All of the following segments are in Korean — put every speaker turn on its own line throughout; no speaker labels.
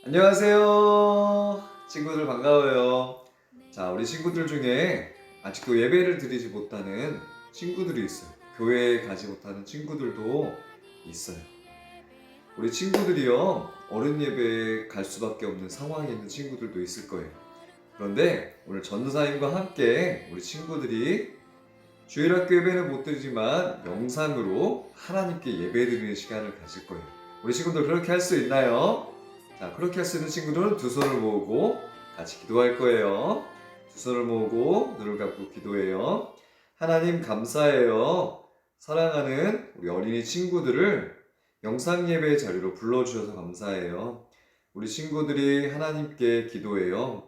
안녕하세요. 친구들 반가워요. 자, 우리 친구들 중에 아직도 예배를 드리지 못하는 친구들이 있어요. 교회에 가지 못하는 친구들도 있어요. 우리 친구들이요, 어른 예배에 갈 수밖에 없는 상황에 있는 친구들도 있을 거예요. 그런데 오늘 전도사님과 함께 우리 친구들이 주일학교 예배는 못 드리지만 영상으로 하나님께 예배 드리는 시간을 가질 거예요. 우리 친구들 그렇게 할 수 있나요? 자, 그렇게 할 수 있는 친구들은 두 손을 모으고 같이 기도할 거예요. 두 손을 모으고 눈을 감고 기도해요. 하나님 감사해요. 사랑하는 우리 어린이 친구들을 영상 예배 자리로 불러주셔서 감사해요. 우리 친구들이 하나님께 기도해요.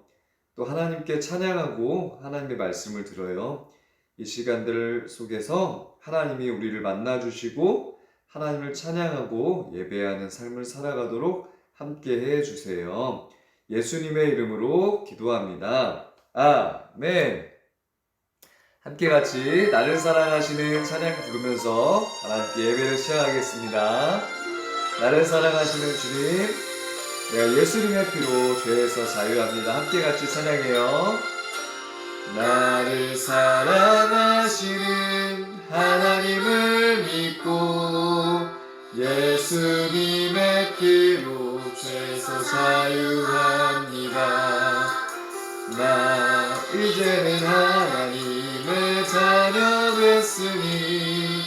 또 하나님께 찬양하고 하나님의 말씀을 들어요. 이 시간들 속에서 하나님이 우리를 만나주시고 하나님을 찬양하고 예배하는 삶을 살아가도록 함께 해주세요. 예수님의 이름으로 기도합니다. 아멘. 함께 같이 나를 사랑하시는 찬양 부르면서 하나님께 예배를 시작하겠습니다. 나를 사랑하시는 주님, 내가 예수님의 피로 죄에서 자유합니다. 함께 같이 찬양해요. 나를 사랑하시는 하나님을 믿고 예수님의 피로 죄에서 자유합니다. 나 이제는 하나님의 자녀 됐으니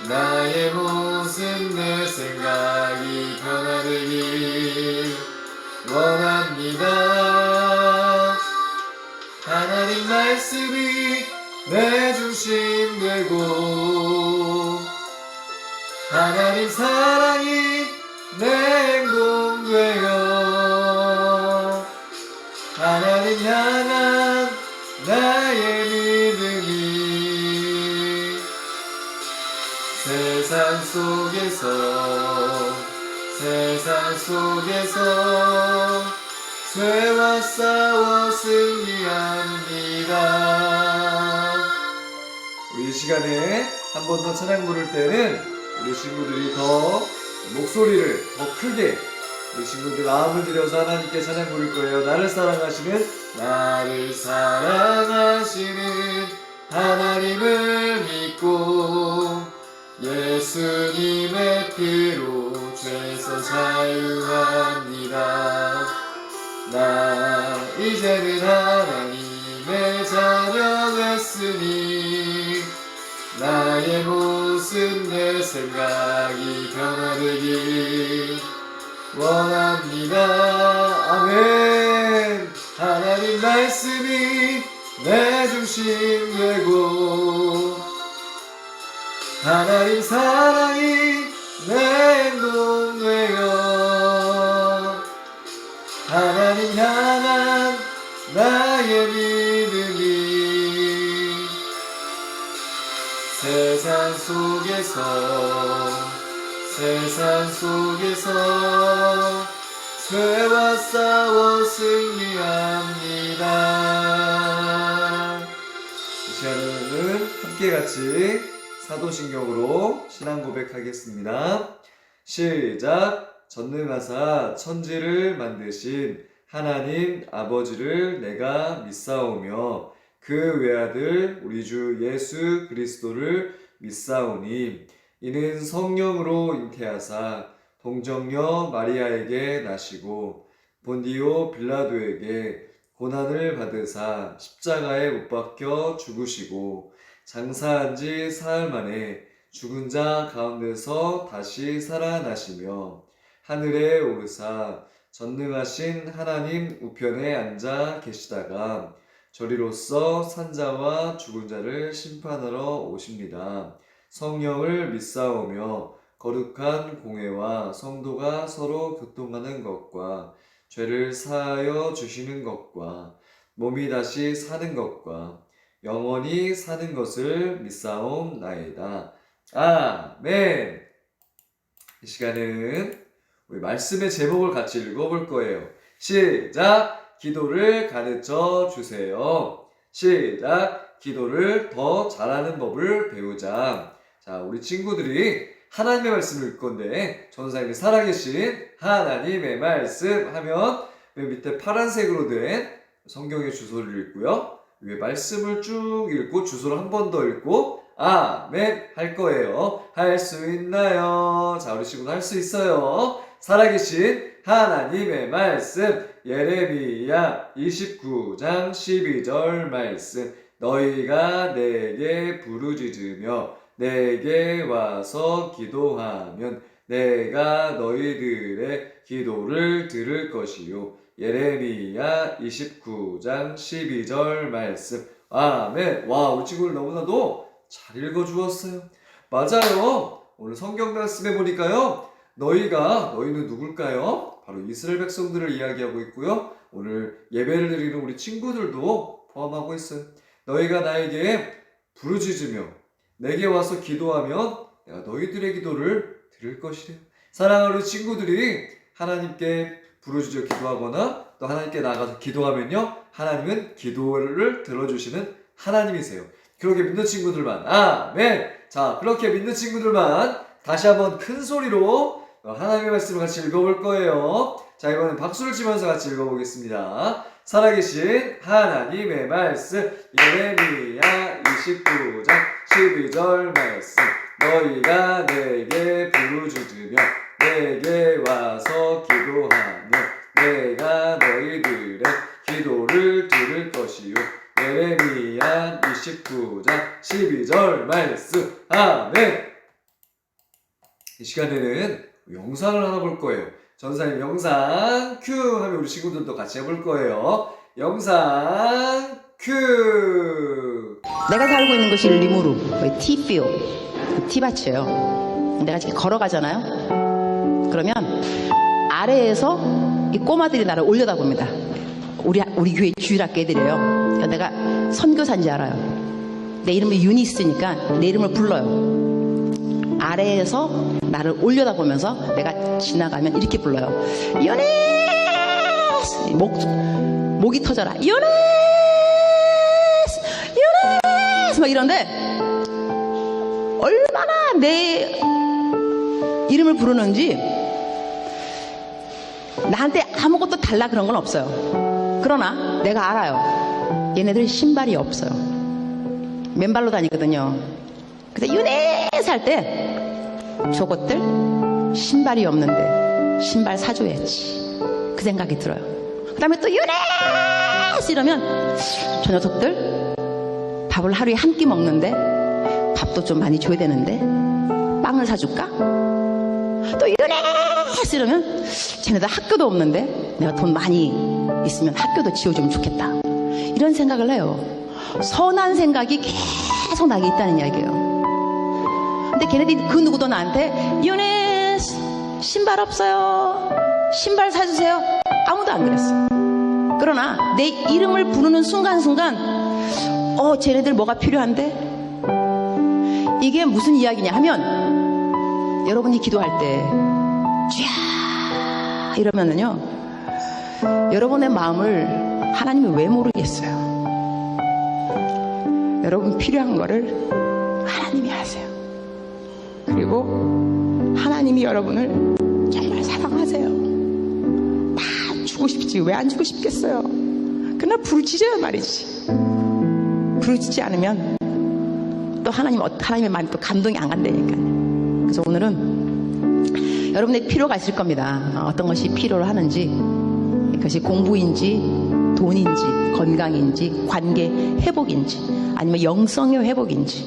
나의 모습 내 생각이 변화되길 원합니다. 하나님 말씀이 내 중심 되고 하나님 사랑이 내 행동 되어 하나님 향한 나의 믿음이 세상 속에서 죄와 싸워 승리합니다. 우리 이 시간에 한 번 더 찬양 부를 때는 우리 친구들이 더 목소리를 더 크게 우리 친구들 마음을 들여서 하나님께 찬양 부를 거예요. 나를 사랑하시는 하나님을 믿고 예수님의 피로 죄에서 자유합니다. 나 이제는 하나님의 자녀 됐으니 나의 모습 내 생각이 변화되길 원합니다. 아멘. 하나님 말씀이 내 중심 되고 하나님 사랑이 내 행동 되어 하나님 향한 나의 믿음이 세상 속에서 죄와 싸워 승리합니다. 이 시간에는 함께 같이 사도신경으로 신앙 고백하겠습니다. 시작. 전능하사 천지를 만드신 하나님 아버지를 내가 믿사오며 그 외아들 우리 주 예수 그리스도를 믿사오니 이는 성령으로 잉태하사 동정녀 마리아에게 나시고 본디오 빌라도에게 고난을 받으사 십자가에 못 박혀 죽으시고 장사한 지 사흘 만에 죽은 자 가운데서 다시 살아나시며 하늘에 오르사 전능하신 하나님 우편에 앉아 계시다가 저리로서 산자와 죽은 자를 심판하러 오십니다. 성령을 믿사오며 거룩한 공회와 성도가 서로 교통하는 것과 죄를 사하여 주시는 것과 몸이 다시 사는 것과 영원히 사는 것을 믿사옵나이다. 아멘. 이 시간에는 우리 말씀의 제목을 같이 읽어볼 거예요. 시작! 기도를 가르쳐 주세요. 시작! 기도를 더 잘하는 법을 배우자. 자, 우리 친구들이 하나님의 말씀을 읽을 건데 전사님이 살아계신 하나님의 말씀 하면 맨 밑에 파란색으로 된 성경의 주소를 읽고요. 위에 말씀을 쭉 읽고 주소를 한 번 더 읽고 아멘 할 거예요. 할 수 있나요? 자, 우리 친구도 할 수 있어요. 살아계신 하나님의 말씀 예레미야 29장 12절 말씀 너희가 내게 부르짖으며 내게 와서 기도하면 내가 너희들의 기도를 들을 것이요. 예레미야 29장 12절 말씀 아멘. 와, 우리 친구들 너무나도 잘 읽어주었어요. 맞아요. 오늘 성경 말씀해 보니까요. 너희는 누굴까요? 바로 이스라엘 백성들을 이야기하고 있고요. 오늘 예배를 드리는 우리 친구들도 포함하고 있어요. 너희가 나에게 부르짖으며 내게 와서 기도하면 내가 너희들의 기도를 들을 것이래요. 사랑하는 우리 친구들이 하나님께 부르짖어 기도하거나 또 하나님께 나가서 기도하면요. 하나님은 기도를 들어주시는 하나님이세요. 그렇게 믿는 친구들만 아멘. 자, 그렇게 믿는 친구들만 다시 한번 큰 소리로 하나님의 말씀을 같이 읽어볼 거예요. 자, 이번엔 박수를 치면서 같이 읽어보겠습니다. 살아계신 하나님의 말씀 예레미야 29장 12절 말씀 너희가 내게 부르짖으며 내게 와서 기도하며 내가 너희들의 기도를 들을 것이요. 예레미야 29장 12절 말씀 아멘. 이 시간에는 영상을 하나 볼 거예요. 전사님 영상 큐 하면 우리 친구들도 같이 해볼 거예요. 영상 큐.
내가 살고 있는 곳이 리무르, 티필, 티밭이에요. 내가 이렇게 걸어가잖아요. 그러면 아래에서 이 꼬마들이 나를 올려다봅니다. 우리 교회 주일학교 애들이에요. 그러니까 내가 선교사인지 알아요. 내 이름이 유니스니까 내 이름을 불러요. 아래에서 나를 올려다보면서 내가 지나가면 이렇게 불러요. 유니스! 목이 터져라. 유니스! 유니스! 막 이런데 얼마나 내 이름을 부르는지 나한테 아무것도 달라 그런 건 없어요. 그러나 내가 알아요. 얘네들 신발이 없어요. 맨발로 다니거든요. 그래서 유니스 할 때 저것들 신발이 없는데 신발 사줘야지 그 생각이 들어요. 그 다음에 또 유니스 이러면 저 녀석들 밥을 하루에 한 끼 먹는데 밥도 좀 많이 줘야 되는데 빵을 사줄까? 또 유니스 이러면 쟤네들 학교도 없는데 내가 돈 많이 있으면 학교도 지어주면 좋겠다. 이런 생각을 해요. 선한 생각이 계속 나게 있다는 이야기예요. 근데 걔네들이 그 누구도 나한테 유니스 신발 없어요, 신발 사주세요, 아무도 안 그랬어. 그러나 내 이름을 부르는 순간순간 쟤네들 뭐가 필요한데? 이게 무슨 이야기냐 하면 여러분이 기도할 때 쥐야 이러면은요 여러분의 마음을 하나님이 왜 모르겠어요. 여러분 필요한 거를 하나님이 아세요. 그리고 하나님이 여러분을 정말 사랑하세요. 다 주고 싶지 왜 안 주고 싶겠어요. 그러나 부르짖어야 말이지. 부르짖지 않으면 또 하나님의 마음이 또 감동이 안 간다니까요. 그래서 오늘은 여러분의 필요가 있을 겁니다. 어떤 것이 필요로 하는지, 그것이 공부인지 돈인지 건강인지 관계 회복인지 아니면 영성의 회복인지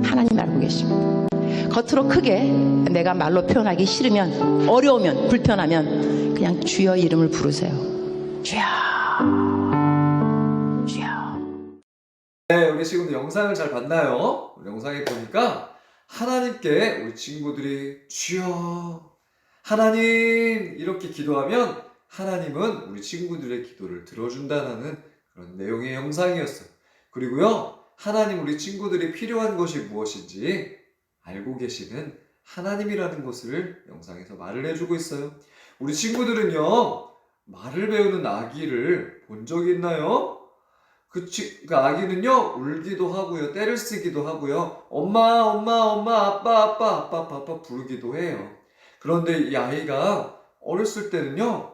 하나님 알고 계십니다. 겉으로 크게 내가 말로 표현하기 싫으면 어려우면 불편하면 그냥 주여 이름을 부르세요. 주여 주여.
네, 우리 친구들 영상을 잘 봤나요? 영상에 보니까 하나님께 우리 친구들이 주여 하나님 이렇게 기도하면 하나님은 우리 친구들의 기도를 들어준다는 그런 내용의 영상이었어요. 그리고요, 하나님 우리 친구들이 필요한 것이 무엇인지 알고 계시는 하나님이라는 것을 영상에서 말을 해주고 있어요. 우리 친구들은요, 말을 배우는 아기를 본 적이 있나요? 그 아기는요 울기도 하고요, 떼를 쓰기도 하고요, 엄마 엄마 엄마 아빠 아빠 아빠 아빠 아빠 부르기도 해요. 그런데 이 아이가 어렸을 때는요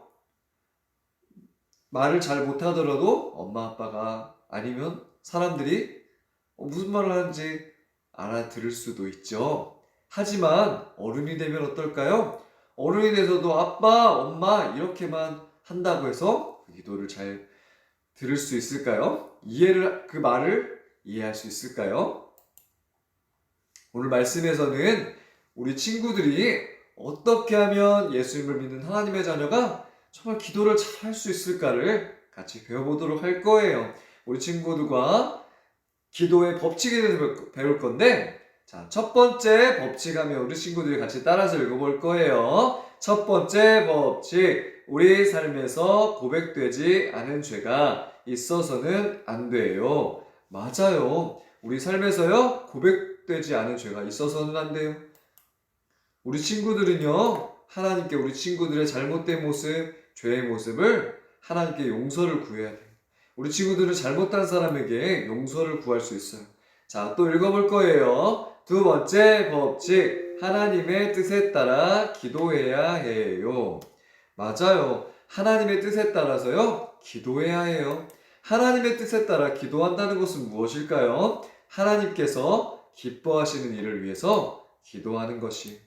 말을 잘 못하더라도 엄마 아빠가 아니면 사람들이 무슨 말을 하는지 알아들을 수도 있죠. 하지만 어른이 되면 어떨까요? 어른이 돼서도 아빠, 엄마 이렇게만 한다고 해서 그 기도를 잘 들을 수 있을까요? 그 말을 이해할 수 있을까요? 오늘 말씀에서는 우리 친구들이 어떻게 하면 예수님을 믿는 하나님의 자녀가 정말 기도를 잘 할 수 있을까를 같이 배워보도록 할 거예요. 우리 친구들과 기도의 법칙에 대해서 배울 건데, 자, 첫 번째 법칙 하면 우리 친구들이 같이 따라서 읽어볼 거예요. 첫 번째 법칙, 우리 삶에서 고백되지 않은 죄가 있어서는 안 돼요. 맞아요. 우리 삶에서요, 고백되지 않은 죄가 있어서는 안 돼요. 우리 친구들은요, 하나님께 우리 친구들의 잘못된 모습, 죄의 모습을 하나님께 용서를 구해야 돼요. 우리 친구들은 잘못한 사람에게 용서를 구할 수 있어요. 자, 또 읽어볼 거예요. 두 번째 법칙, 하나님의 뜻에 따라 기도해야 해요. 맞아요. 하나님의 뜻에 따라서요, 기도해야 해요. 하나님의 뜻에 따라 기도한다는 것은 무엇일까요? 하나님께서 기뻐하시는 일을 위해서 기도하는 것이.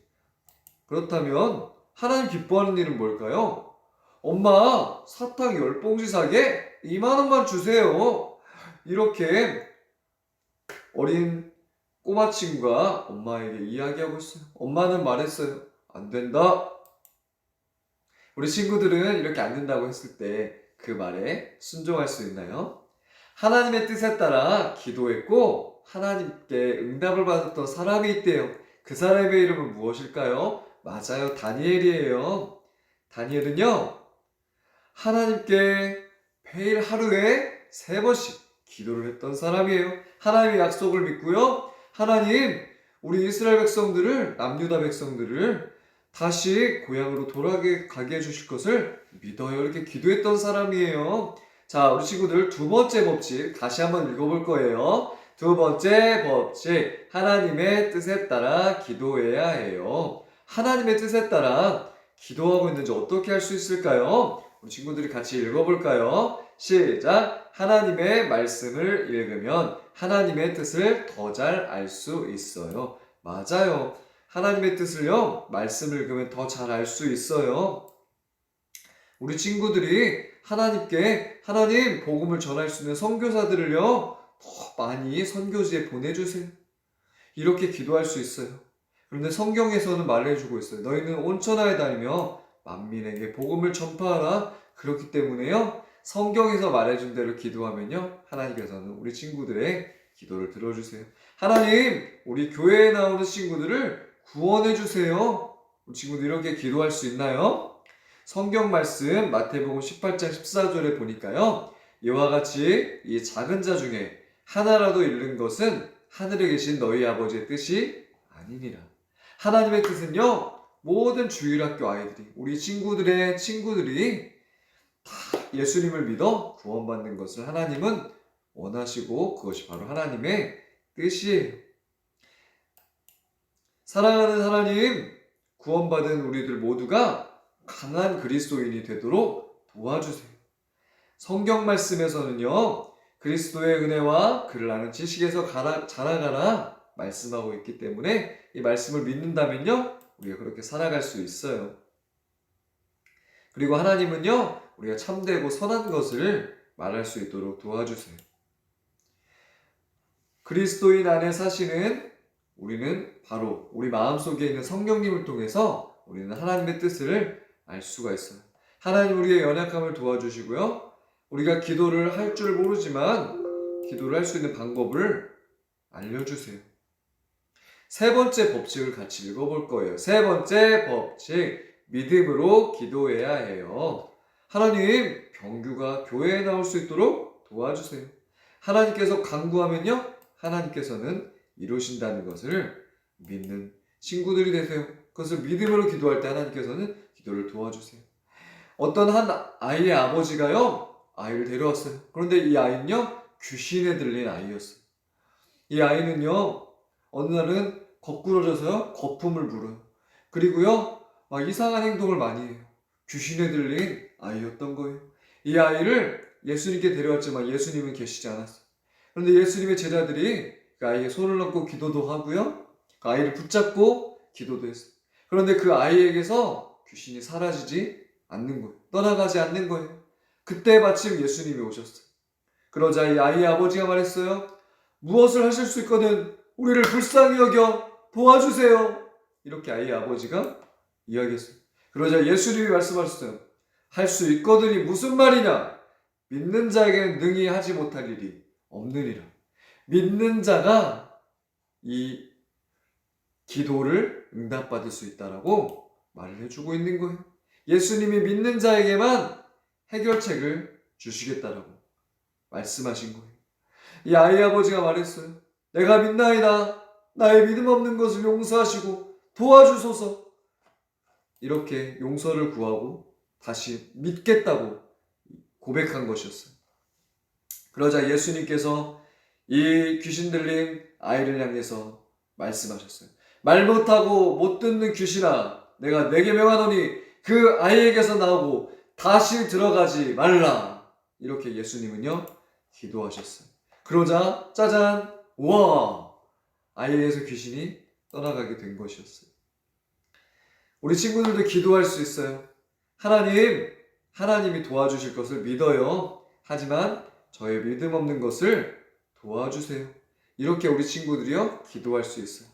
그렇다면 하나님 기뻐하는 일은 뭘까요? 엄마, 사탕 10봉지 사게 2만 원만 주세요. 이렇게 어린 꼬마 친구가 엄마에게 이야기하고 있어요. 엄마는 말했어요. 안 된다. 우리 친구들은 이렇게 안 된다고 했을 때 그 말에 순종할 수 있나요? 하나님의 뜻에 따라 기도했고 하나님께 응답을 받았던 사람이 있대요. 그 사람의 이름은 무엇일까요? 맞아요. 다니엘이에요. 다니엘은요, 하나님께 매일 하루에 3번씩 기도를 했던 사람이에요. 하나님의 약속을 믿고요, 하나님, 우리 이스라엘 백성들을, 남유다 백성들을 다시 고향으로 돌아가게 해주실 것을 믿어요. 이렇게 기도했던 사람이에요. 자, 우리 친구들 두 번째 법칙 다시 한번 읽어볼 거예요. 두 번째 법칙, 하나님의 뜻에 따라 기도해야 해요. 하나님의 뜻에 따라 기도하고 있는지 어떻게 할 수 있을까요? 우리 친구들이 같이 읽어볼까요? 시작! 하나님의 말씀을 읽으면 하나님의 뜻을 더 잘 알 수 있어요. 맞아요. 하나님의 뜻을요, 말씀을 읽으면 더 잘 알 수 있어요. 우리 친구들이 하나님께, 하나님 복음을 전할 수 있는 선교사들을요, 더 많이 선교지에 보내주세요. 이렇게 기도할 수 있어요. 그런데 성경에서는 말해주고 있어요. 너희는 온 천하에 다니며 만민에게 복음을 전파하라. 그렇기 때문에요, 성경에서 말해준 대로 기도하면요, 하나님께서는 우리 친구들의 기도를 들어주세요. 하나님, 우리 교회에 나오는 친구들을 구원해주세요. 우리 친구들 이렇게 기도할 수 있나요? 성경 말씀 마태복음 18장 14절에 보니까요, 이와 같이 이 작은 자 중에 하나라도 잃는 것은 하늘에 계신 너희 아버지의 뜻이 아니니라. 하나님의 뜻은요, 모든 주일학교 아이들이, 우리 친구들이 다 예수님을 믿어 구원받는 것을 하나님은 원하시고 그것이 바로 하나님의 뜻이에요. 사랑하는 하나님, 구원받은 우리들 모두가 강한 그리스도인이 되도록 도와주세요. 성경 말씀에서는요, 그리스도의 은혜와 그를 아는 지식에서 자라가라 말씀하고 있기 때문에 이 말씀을 믿는다면요, 우리가 그렇게 살아갈 수 있어요. 그리고 하나님은요, 우리가 참되고 선한 것을 말할 수 있도록 도와주세요. 그리스도인 안에 사시는 우리는 바로 우리 마음속에 있는 성령님을 통해서 우리는 하나님의 뜻을 알 수가 있어요. 하나님 우리의 연약함을 도와주시고요, 우리가 기도를 할 줄 모르지만 기도를 할 수 있는 방법을 알려주세요. 세 번째 법칙을 같이 읽어볼 거예요. 세 번째 법칙, 믿음으로 기도해야 해요. 하나님, 병규가 교회에 나올 수 있도록 도와주세요. 하나님께서 간구하면요, 하나님께서는 이루신다는 것을 믿는 친구들이 되세요. 그것을 믿음으로 기도할 때 하나님께서는 기도를 도와주세요. 어떤 한 아이의 아버지가요, 아이를 데려왔어요. 그런데 이 아이는요, 귀신에 들린 아이였어요. 이 아이는요, 어느 날은 거꾸러져서요, 거품을 불어요. 그리고요, 막 이상한 행동을 많이 해요. 귀신에 들린 아이였던 거예요. 이 아이를 예수님께 데려왔지만 예수님은 계시지 않았어요. 그런데 예수님의 제자들이 그 아이에 손을 얹고 기도도 하고요, 그 아이를 붙잡고 기도도 했어요. 그런데 그 아이에게서 귀신이 사라지지 않는 거예요. 떠나가지 않는 거예요. 그때 마침 예수님이 오셨어요. 그러자 이 아이의 아버지가 말했어요. 무엇을 하실 수 있거든 우리를 불쌍히 여겨 도와주세요. 이렇게 아이의 아버지가 이야기했어요. 그러자 예수님이 말씀하셨어요. 할 수 있거든이 무슨 말이냐? 믿는 자에게는 능히 하지 못할 일이 없느니라. 믿는 자가 이 기도를 응답받을 수 있다라고 말을 해주고 있는 거예요. 예수님이 믿는 자에게만 해결책을 주시겠다라고 말씀하신 거예요. 이 아이 아버지가 말했어요. 내가 믿나이다. 나의 믿음 없는 것을 용서하시고 도와주소서. 이렇게 용서를 구하고 다시 믿겠다고 고백한 것이었어요. 그러자 예수님께서 이 귀신 들린 아이를 향해서 말씀하셨어요. 말 못하고 못 듣는 귀신아, 내가 내게 명하노니 그 아이에게서 나오고 다시 들어가지 말라. 이렇게 예수님은요 기도하셨어요. 그러자 짜잔, 우와, 아이에게서 귀신이 떠나가게 된 것이었어요. 우리 친구들도 기도할 수 있어요. 하나님이 도와주실 것을 믿어요. 하지만 저의 믿음 없는 것을 도와주세요. 이렇게 우리 친구들이요 기도할 수 있어요.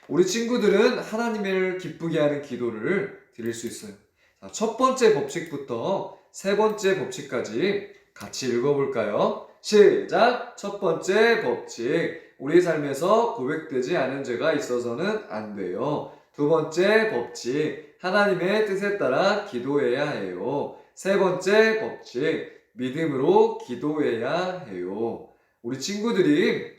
우리 친구들은 하나님을 기쁘게 하는 기도를 드릴 수 있어요. 자, 첫 번째 법칙부터 세 번째 법칙까지 같이 읽어볼까요? 시작! 첫 번째 법칙. 우리 삶에서 고백되지 않은 죄가 있어서는 안 돼요. 두 번째 법칙. 하나님의 뜻에 따라 기도해야 해요. 세 번째 법칙. 믿음으로 기도해야 해요. 우리 친구들이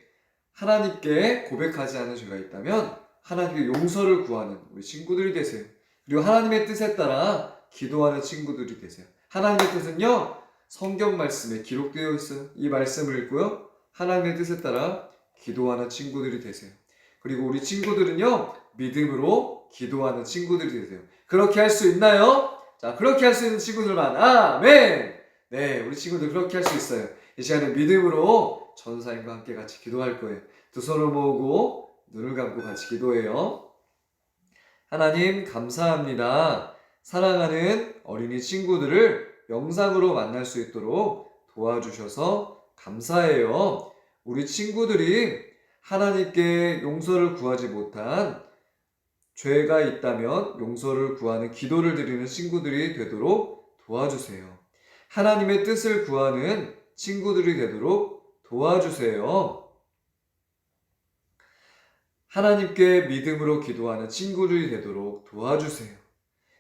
하나님께 고백하지 않은 죄가 있다면 하나님께 용서를 구하는 우리 친구들이 되세요. 그리고 하나님의 뜻에 따라 기도하는 친구들이 되세요. 하나님의 뜻은요 성경 말씀에 기록되어 있어요. 이 말씀을 읽고요 하나님의 뜻에 따라 기도하는 친구들이 되세요. 그리고 우리 친구들은요 믿음으로 기도하는 친구들이 되세요. 그렇게 할 수 있나요? 자, 그렇게 할 수 있는 친구들만 아멘! 네, 우리 친구들 그렇게 할 수 있어요. 이 시간에 믿음으로 전사님과 함께 같이 기도할 거예요. 두 손을 모으고 눈을 감고 같이 기도해요. 하나님 감사합니다. 사랑하는 어린이 친구들을 영상으로 만날 수 있도록 도와주셔서 감사해요. 우리 친구들이 하나님께 용서를 구하지 못한 죄가 있다면 용서를 구하는 기도를 드리는 친구들이 되도록 도와주세요. 하나님의 뜻을 구하는 친구들이 되도록 도와주세요. 하나님께 믿음으로 기도하는 친구들이 되도록 도와주세요.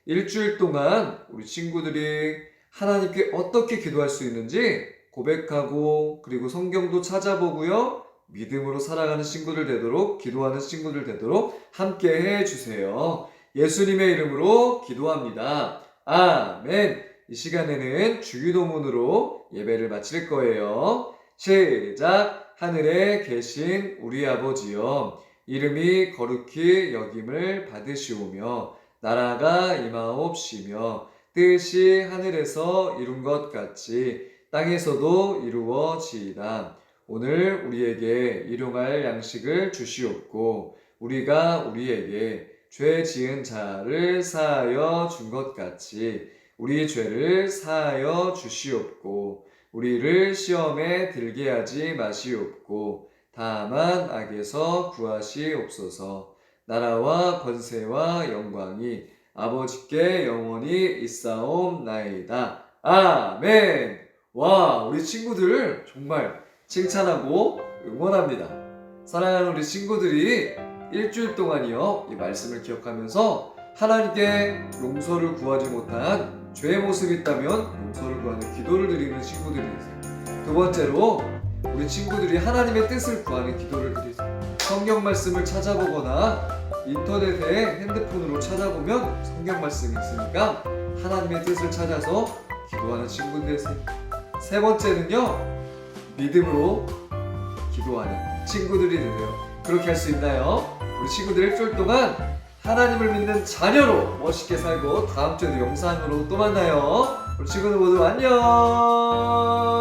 일주일 동안 우리 친구들이 하나님께 어떻게 기도할 수 있는지 고백하고 그리고 성경도 찾아보고요. 믿음으로 살아가는 친구들 되도록 기도하는 친구들 되도록 함께 해주세요. 예수님의 이름으로 기도합니다. 아멘. 이 시간에는 주기도문으로 예배를 마칠 거예요. 시작. 하늘에 계신 우리 아버지여 이름이 거룩히 여김을 받으시오며 나라가 임하옵시며 뜻이 하늘에서 이룬 것 같이 땅에서도 이루어지이다. 오늘 우리에게 일용할 양식을 주시옵고 우리가 우리에게 죄 지은 자를 사하여 준 것 같이 우리 죄를 사하여 주시옵고 우리를 시험에 들게 하지 마시옵고 다만 악에서 구하시옵소서. 나라와 권세와 영광이 아버지께 영원히 있사옵나이다. 아멘. 와, 우리 친구들 정말 칭찬하고 응원합니다. 사랑하는 우리 친구들이 일주일 동안이요 이 말씀을 기억하면서 하나님께 용서를 구하지 못한 죄의 모습이 있다면 용서를 구하는 기도를 드리는 친구들이 되세요. 두 번째로 우리 친구들이 하나님의 뜻을 구하는 기도를 드리세요. 성경 말씀을 찾아보거나 인터넷에 핸드폰으로 찾아보면 성경 말씀이 있으니까 하나님의 뜻을 찾아서 기도하는 친구들 되세요. 세 번째는요 믿음으로 기도하는 친구들이 되세요. 그렇게 할 수 있나요? 우리 친구들 일주일 동안 하나님을 믿는 자녀로 멋있게 살고 다음 주에도 영상으로 또 만나요. 우리 친구들 모두 안녕.